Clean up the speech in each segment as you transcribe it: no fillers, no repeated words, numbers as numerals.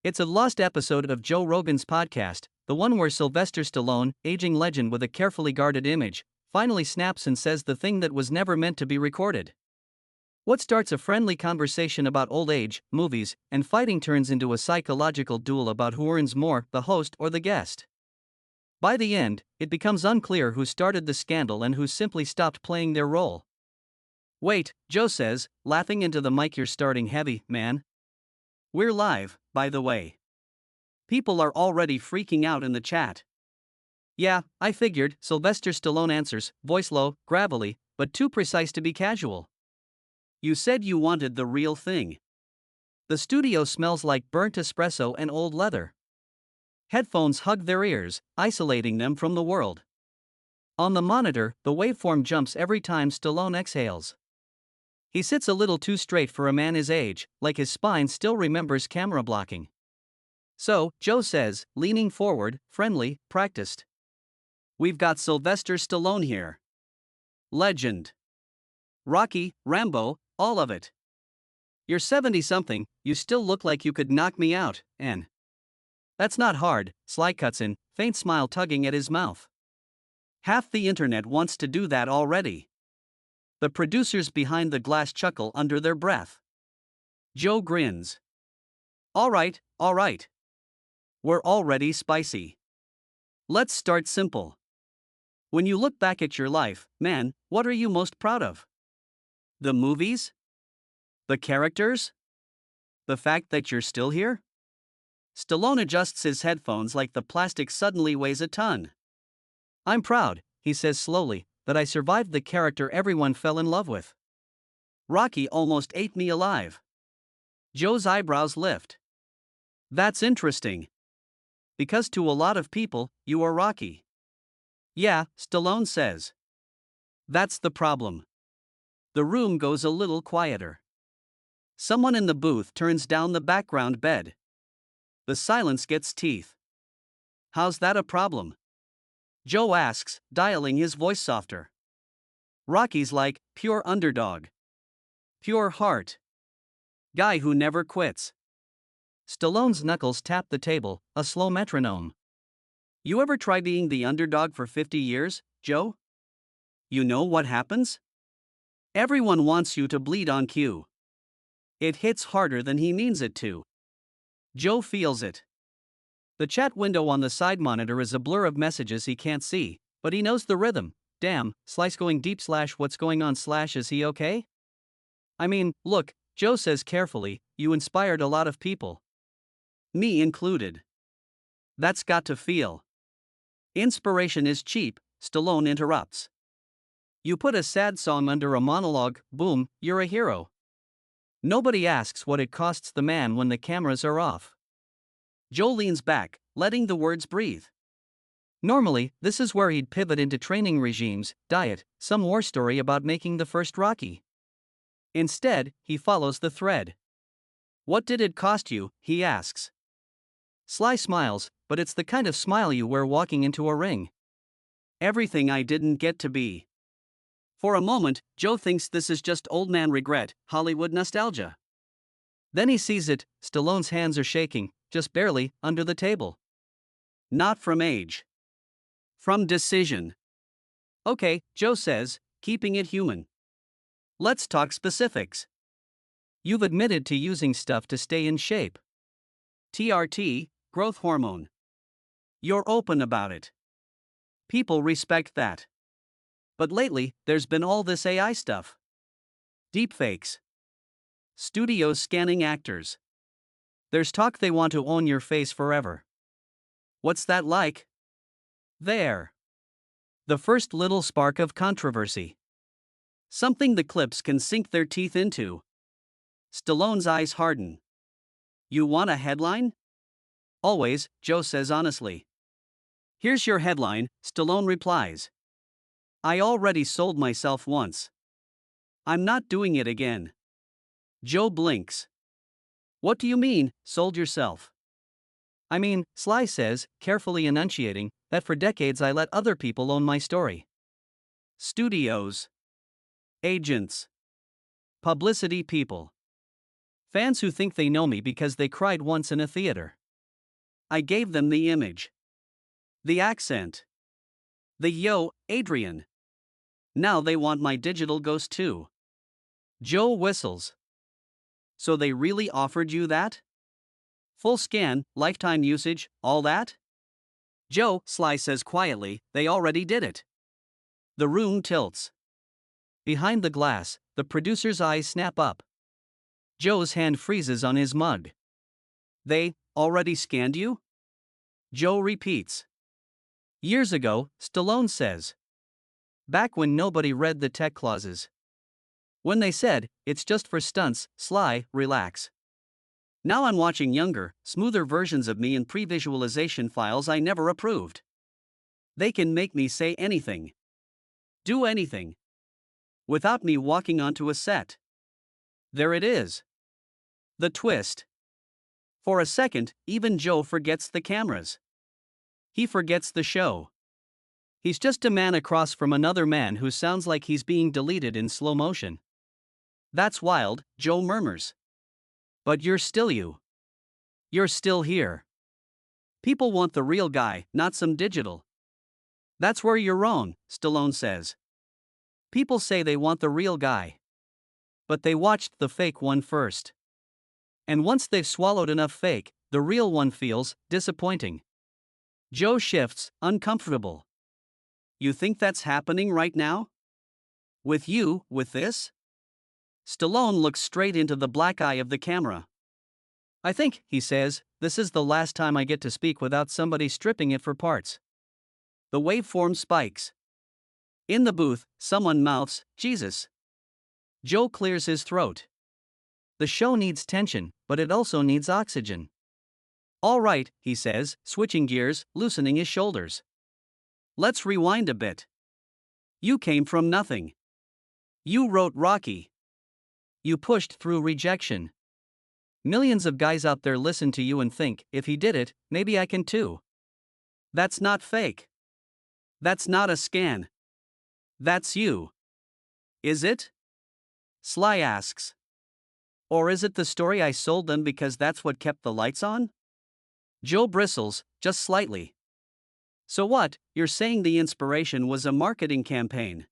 It's a lost episode of Joe Rogan's podcast, the one where Sylvester Stallone, aging legend with a carefully guarded image, finally snaps and says the thing that was never meant to be recorded. What starts a friendly conversation about old age, movies, and fighting turns into a psychological duel about who earns more, the host or the guest. By the end, it becomes unclear who started the scandal and who simply stopped playing their role. Wait, Joe says, laughing into the mic, you're starting heavy, man. We're live, by the way. People are already freaking out in the chat. Yeah, I figured, Sylvester Stallone answers, voice low, gravelly, but too precise to be casual. You said you wanted the real thing. The studio smells like burnt espresso and old leather. Headphones hug their ears, isolating them from the world. On the monitor, the waveform jumps every time Stallone exhales. He sits a little too straight for a man his age, like his spine still remembers camera blocking. So, Joe says, leaning forward, friendly, practiced. We've got Sylvester Stallone here. Legend. Rocky, Rambo, all of it. You're 70-something, you still look like you could knock me out, and that's not hard, Sly cuts in, faint smile tugging at his mouth. Half the internet wants to do that already. The producers behind the glass chuckle under their breath. Joe grins. All right. We're already spicy. Let's start simple. When you look back at your life, man, what are you most proud of? The movies? The characters? The fact that you're still here? Stallone adjusts his headphones like the plastic suddenly weighs a ton. I'm proud, he says slowly, that I survived the character everyone fell in love with. Rocky almost ate me alive. Joe's eyebrows lift. That's interesting. Because to a lot of people, you are Rocky. Yeah, Stallone says. That's the problem. The room goes a little quieter. Someone in the booth turns down the background bed. The silence gets teeth. How's that a problem? Joe asks, dialing his voice softer. Rocky's like, pure underdog. Pure heart. Guy who never quits. Stallone's knuckles tap the table, a slow metronome. You ever try being the underdog for 50 years, Joe? You know what happens? Everyone wants you to bleed on cue. It hits harder than he means it to. Joe feels it. The chat window on the side monitor is a blur of messages he can't see, but he knows the rhythm. Damn, Slice going deep / what's going on / is he okay? I mean, look, Joe says carefully, you inspired a lot of people. Me included. That's got to feel. Inspiration is cheap, Stallone interrupts. You put a sad song under a monologue, boom, you're a hero. Nobody asks what it costs the man when the cameras are off. Joe leans back, letting the words breathe. Normally, this is where he'd pivot into training regimes, diet, some war story about making the first Rocky. Instead, he follows the thread. What did it cost you, he asks. Sly smiles, but it's the kind of smile you wear walking into a ring. Everything I didn't get to be. For a moment, Joe thinks this is just old man regret, Hollywood nostalgia. Then he sees it, Stallone's hands are shaking, just barely, under the table. Not from age. From decision. Okay, Joe says, keeping it human. Let's talk specifics. You've admitted to using stuff to stay in shape. TRT, growth hormone. You're open about it. People respect that. But lately, there's been all this AI stuff. Deepfakes. Studios scanning actors. There's talk they want to own your face forever. What's that like? There. The first little spark of controversy. Something the clips can sink their teeth into. Stallone's eyes harden. You want a headline? Always, Joe says honestly. Here's your headline, Stallone replies. I already sold myself once. I'm not doing it again. Joe blinks. What do you mean, sold yourself? I mean, Sly says, carefully enunciating, that for decades I let other people own my story. Studios. Agents. Publicity people. Fans who think they know me because they cried once in a theater. I gave them the image. The accent. The yo, Adrian. Now they want my digital ghost too. Joe whistles. So they really offered you that? Full scan, lifetime usage, all that? Joe, Sly says quietly, they already did it. The room tilts. Behind the glass, the producer's eyes snap up. Joe's hand freezes on his mug. They already scanned you? Joe repeats. Years ago, Stallone says. Back when nobody read the tech clauses. When they said, it's just for stunts, Sly, relax. Now I'm watching younger, smoother versions of me in pre-visualization files I never approved. They can make me say anything. Do anything. Without me walking onto a set. There it is. The twist. For a second, even Joe forgets the cameras. He forgets the show. He's just a man across from another man who sounds like he's being deleted in slow motion. That's wild, Joe murmurs. But you're still you. You're still here. People want the real guy, not some digital. That's where you're wrong, Stallone says. People say they want the real guy. But they watched the fake one first. And once they've swallowed enough fake, the real one feels disappointing. Joe shifts, uncomfortable. You think that's happening right now? With you, with this? Stallone looks straight into the black eye of the camera. I think, he says, this is the last time I get to speak without somebody stripping it for parts. The waveform spikes. In the booth, someone mouths, Jesus. Joe clears his throat. The show needs tension, but it also needs oxygen. All right, he says, switching gears, loosening his shoulders. Let's rewind a bit. You came from nothing. You wrote Rocky. You pushed through rejection. Millions of guys out there listen to you and think, if he did it, maybe I can too. That's not fake. That's not a scan. That's you. Is it? Sly asks. Or is it the story I sold them because that's what kept the lights on? Joe bristles, just slightly. So what, you're saying the inspiration was a marketing campaign?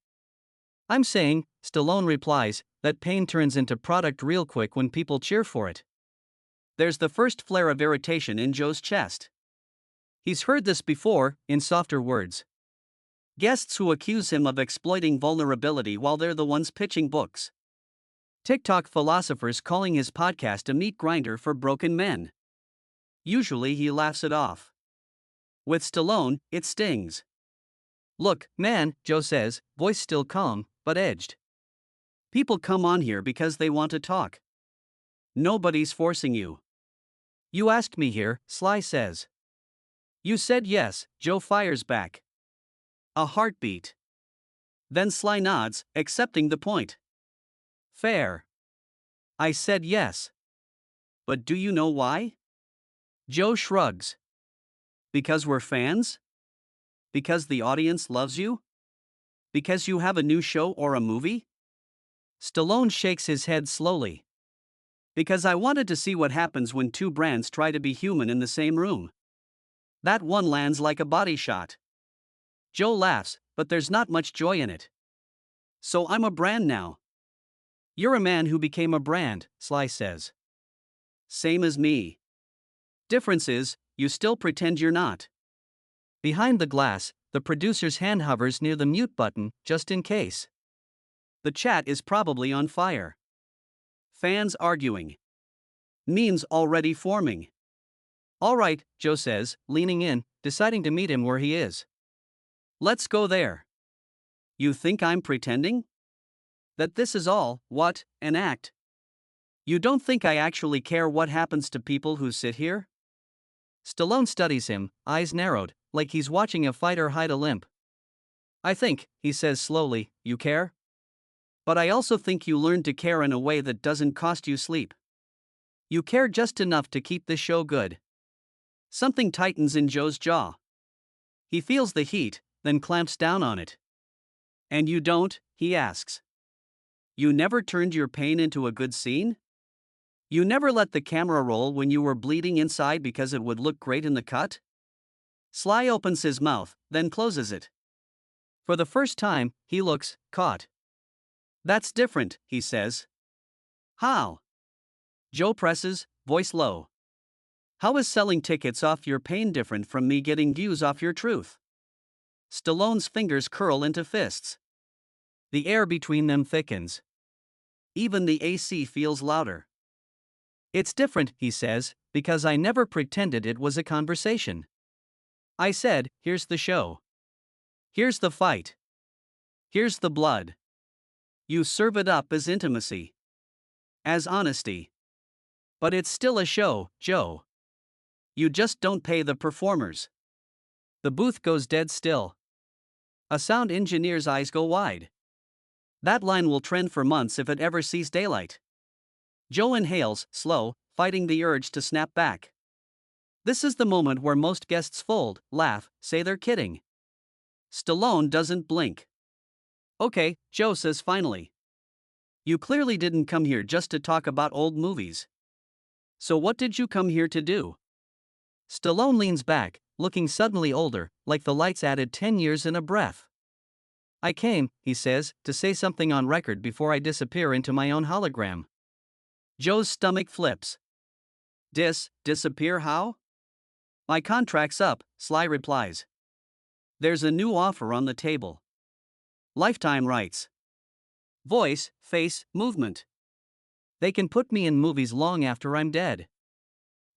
I'm saying, Stallone replies, that pain turns into product real quick when people cheer for it. There's the first flare of irritation in Joe's chest. He's heard this before, in softer words. Guests who accuse him of exploiting vulnerability while they're the ones pitching books. TikTok philosophers calling his podcast a meat grinder for broken men. Usually he laughs it off. With Stallone, it stings. Look, man, Joe says, voice still calm, but edged. People come on here because they want to talk. Nobody's forcing you. You asked me here, Sly says. You said yes, Joe fires back. A heartbeat. Then Sly nods, accepting the point. Fair. I said yes. But do you know why? Joe shrugs. Because we're fans? Because the audience loves you? Because you have a new show or a movie? Stallone shakes his head slowly. Because I wanted to see what happens when two brands try to be human in the same room. That one lands like a body shot. Joe laughs, but there's not much joy in it. So I'm a brand now. You're a man who became a brand, Sly says. Same as me. Difference is, you still pretend you're not. Behind the glass, the producer's hand hovers near the mute button, just in case. The chat is probably on fire. Fans arguing. Memes already forming. All right, Joe says, leaning in, deciding to meet him where he is. Let's go there. You think I'm pretending? That this is all, what, an act? You don't think I actually care what happens to people who sit here? Stallone studies him, eyes narrowed, like he's watching a fighter hide a limp. I think, he says slowly, you care? But I also think you learn to care in a way that doesn't cost you sleep. You care just enough to keep the show good. Something tightens in Joe's jaw. He feels the heat, then clamps down on it. And you don't, he asks. You never turned your pain into a good scene? You never let the camera roll when you were bleeding inside because it would look great in the cut? Sly opens his mouth, then closes it. For the first time, he looks caught. That's different, he says. How? Joe presses, voice low. How is selling tickets off your pain different from me getting views off your truth? Stallone's fingers curl into fists. The air between them thickens. Even the AC feels louder. It's different, he says, because I never pretended it was a conversation. I said, here's the show. Here's the fight. Here's the blood. You serve it up as intimacy. As honesty. But it's still a show, Joe. You just don't pay the performers. The booth goes dead still. A sound engineer's eyes go wide. That line will trend for months if it ever sees daylight. Joe inhales, slow, fighting the urge to snap back. This is the moment where most guests fold, laugh, say they're kidding. Stallone doesn't blink. Okay, Joe says finally. You clearly didn't come here just to talk about old movies. So what did you come here to do? Stallone leans back, looking suddenly older, like the lights added 10 years in a breath. I came, he says, to say something on record before I disappear into my own hologram. Joe's stomach flips. Disappear how? My contract's up, Sly replies. There's a new offer on the table. Lifetime rights. Voice, face, movement. They can put me in movies long after I'm dead.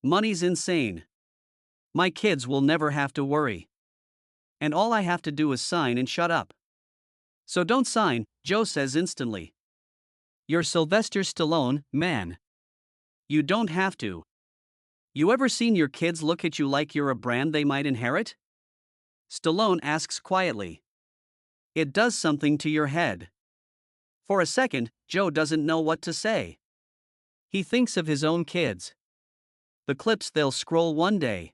Money's insane. My kids will never have to worry. And all I have to do is sign and shut up. So don't sign, Joe says instantly. You're Sylvester Stallone, man. You don't have to. You ever seen your kids look at you like you're a brand they might inherit? Stallone asks quietly. It does something to your head. For a second, Joe doesn't know what to say. He thinks of his own kids. The clips they'll scroll one day.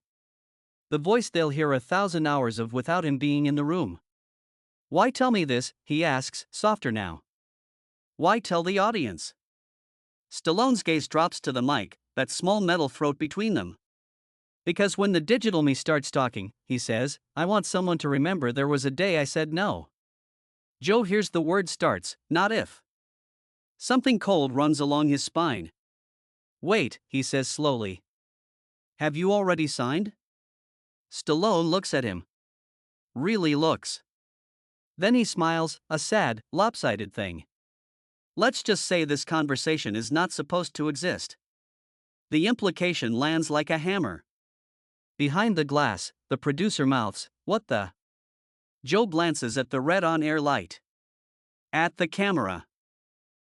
The voice they'll hear 1,000 hours of without him being in the room. Why tell me this, he asks, softer now. Why tell the audience? Stallone's gaze drops to the mic, that small metal throat between them. Because when the digital me starts talking, he says, I want someone to remember there was a day I said no. Joe hears the word starts, not if. Something cold runs along his spine. Wait, he says slowly. Have you already signed? Stallone looks at him. Really looks. Then he smiles, a sad, lopsided thing. Let's just say this conversation is not supposed to exist. The implication lands like a hammer. Behind the glass, the producer mouths, what the? Joe glances at the red on-air light. At the camera.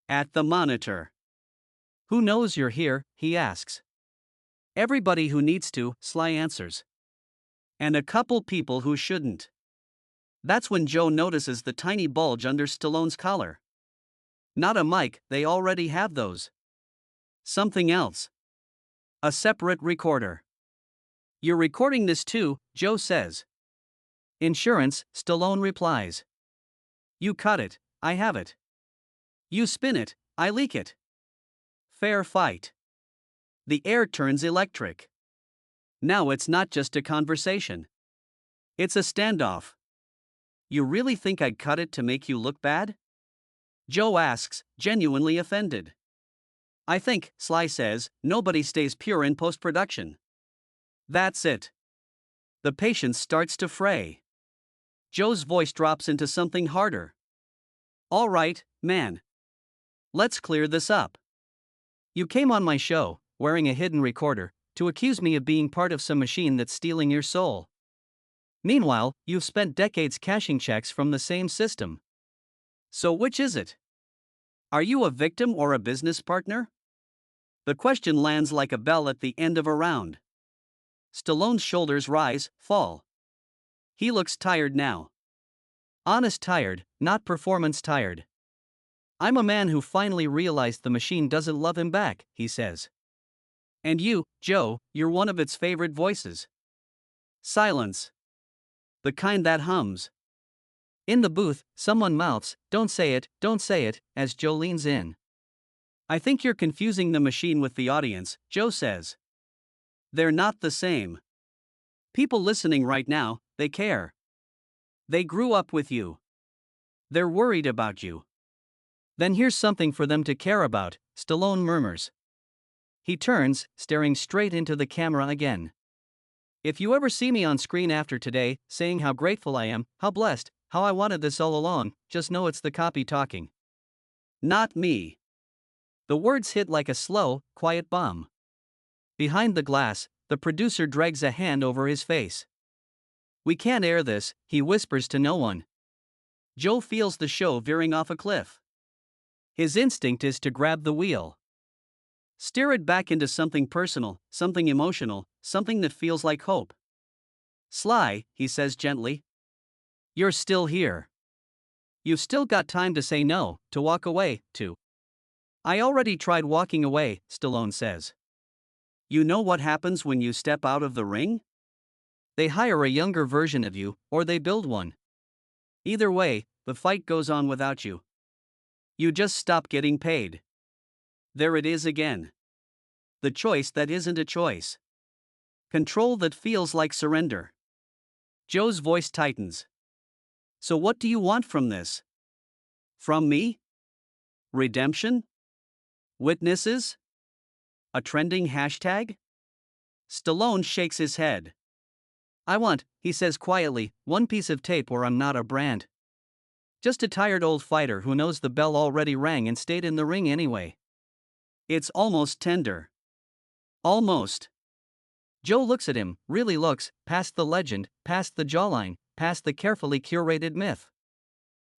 At the monitor. Who knows you're here, he asks. Everybody who needs to, Sly answers. And a couple people who shouldn't. That's when Joe notices the tiny bulge under Stallone's collar. Not a mic, they already have those. Something else. A separate recorder. You're recording this too, Joe says. Insurance, Stallone replies. You cut it, I have it. You spin it, I leak it. Fair fight. The air turns electric. Now it's not just a conversation. It's a standoff. You really think I'd cut it to make you look bad? Joe asks, genuinely offended. I think, Sly says, nobody stays pure in post-production. That's it. The patience starts to fray. Joe's voice drops into something harder. All right, man. Let's clear this up. You came on my show, wearing a hidden recorder, to accuse me of being part of some machine that's stealing your soul. Meanwhile, you've spent decades cashing checks from the same system. So which is it? Are you a victim or a business partner? The question lands like a bell at the end of a round. Stallone's shoulders rise, fall. He looks tired now. Honest tired, not performance tired. I'm a man who finally realized the machine doesn't love him back, he says. And you, Joe, you're one of its favorite voices. Silence. The kind that hums. In the booth, someone mouths, don't say it, as Joe leans in. I think you're confusing the machine with the audience, Joe says. They're not the same. People listening right now, they care. They grew up with you. They're worried about you. Then here's something for them to care about, Stallone murmurs. He turns, staring straight into the camera again. If you ever see me on screen after today, saying how grateful I am, how blessed, how I wanted this all along, just know it's the copy talking. Not me. The words hit like a slow, quiet bomb. Behind the glass, the producer drags a hand over his face. We can't air this, he whispers to no one. Joe feels the show veering off a cliff. His instinct is to grab the wheel. Steer it back into something personal, something emotional, something that feels like hope. Sly, he says gently. You're still here. You've still got time to say no, to walk away, to. I already tried walking away, Stallone says. You know what happens when you step out of the ring? They hire a younger version of you, or they build one. Either way, the fight goes on without you. You just stop getting paid. There it is again. The choice that isn't a choice. Control that feels like surrender. Joe's voice tightens. So what do you want from this? From me? Redemption? Witnesses? A trending hashtag? Stallone shakes his head. I want, he says quietly, one piece of tape or I'm not a brand. Just a tired old fighter who knows the bell already rang and stayed in the ring anyway. It's almost tender. Almost. Joe looks at him, really looks, past the legend, past the jawline, past the carefully curated myth.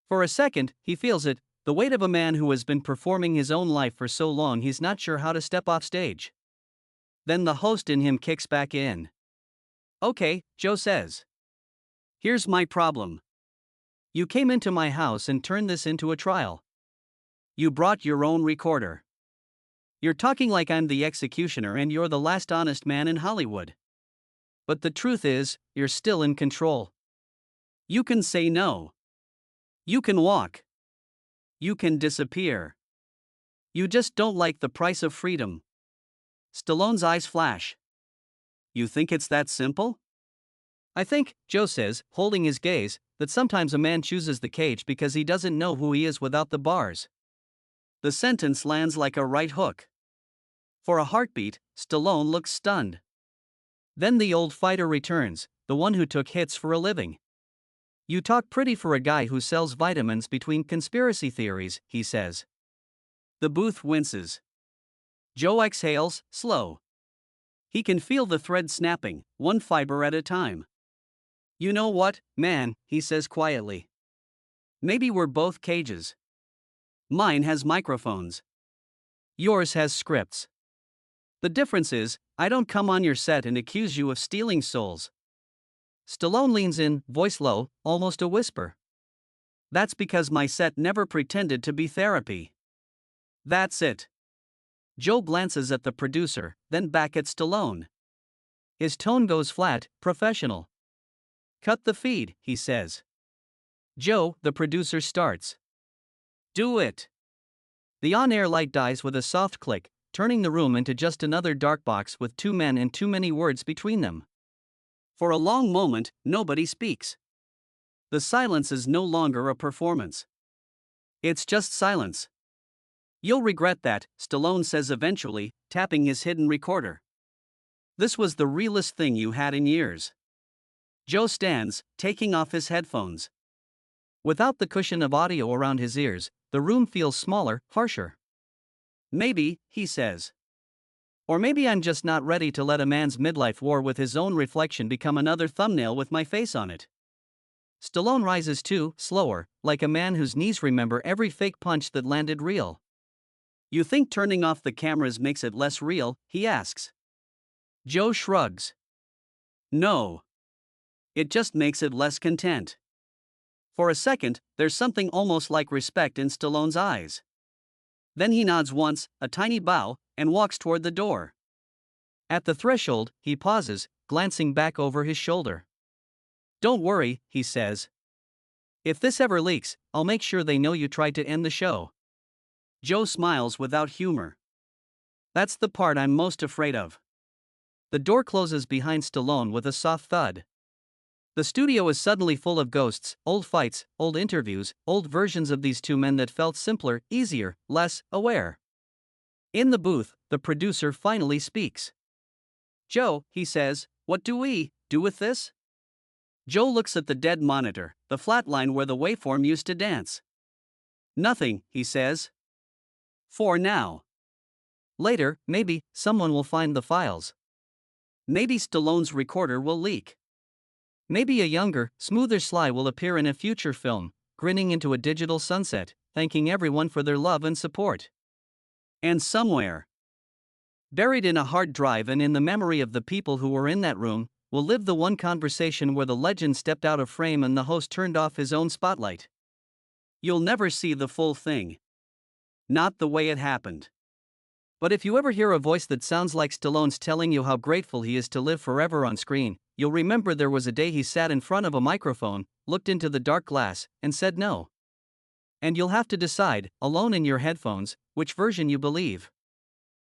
For a second, he feels it, the weight of a man who has been performing his own life for so long he's not sure how to step off stage. Then the host in him kicks back in. Okay, Joe says. Here's my problem. You came into my house and turned this into a trial. You brought your own recorder. You're talking like I'm the executioner and you're the last honest man in Hollywood. But the truth is, you're still in control. You can say no. You can walk. You can disappear. You just don't like the price of freedom. Stallone's eyes flash. You think it's that simple? I think, Joe says, holding his gaze, that sometimes a man chooses the cage because he doesn't know who he is without the bars. The sentence lands like a right hook. For a heartbeat, Stallone looks stunned. Then the old fighter returns, the one who took hits for a living. You talk pretty for a guy who sells vitamins between conspiracy theories, he says. The booth winces. Joe exhales, slow. He can feel the thread snapping, one fiber at a time. You know what, man, he says quietly. Maybe we're both cages. Mine has microphones. Yours has scripts. The difference is, I don't come on your set and accuse you of stealing souls. Stallone leans in, voice low, almost a whisper. That's because my set never pretended to be therapy. That's it. Joe glances at the producer, then back at Stallone. His tone goes flat, professional. Cut the feed, he says. Joe, the producer starts. Do it. The on-air light dies with a soft click, turning the room into just another dark box with two men and too many words between them. For a long moment, nobody speaks. The silence is no longer a performance. It's just silence. You'll regret that, Stallone says eventually, tapping his hidden recorder. This was the realest thing you had in years. Joe stands, taking off his headphones. Without the cushion of audio around his ears, the room feels smaller, harsher. Maybe, he says. Or maybe I'm just not ready to let a man's midlife war with his own reflection become another thumbnail with my face on it. Stallone rises too, slower, like a man whose knees remember every fake punch that landed real. You think turning off the cameras makes it less real, he asks. Joe shrugs. No. It just makes it less content. For a second, there's something almost like respect in Stallone's eyes. Then he nods once, a tiny bow, and walks toward the door. At the threshold, he pauses, glancing back over his shoulder. Don't worry, he says. If this ever leaks, I'll make sure they know you tried to end the show. Joe smiles without humor. That's the part I'm most afraid of. The door closes behind Stallone with a soft thud. The studio is suddenly full of ghosts, old fights, old interviews, old versions of these two men that felt simpler, easier, less aware. In the booth, the producer finally speaks. Joe, he says, what do we do with this? Joe looks at the dead monitor, the flat line where the waveform used to dance. Nothing, he says. For now. Later, maybe, someone will find the files. Maybe Stallone's recorder will leak. Maybe a younger, smoother Sly will appear in a future film, grinning into a digital sunset, thanking everyone for their love and support. And somewhere, buried in a hard drive and in the memory of the people who were in that room, will live the one conversation where the legend stepped out of frame and the host turned off his own spotlight. You'll never see the full thing. Not the way it happened. But if you ever hear a voice that sounds like Stallone's telling you how grateful he is to live forever on screen, you'll remember there was a day he sat in front of a microphone, looked into the dark glass, and said no. And you'll have to decide, alone in your headphones, which version you believe.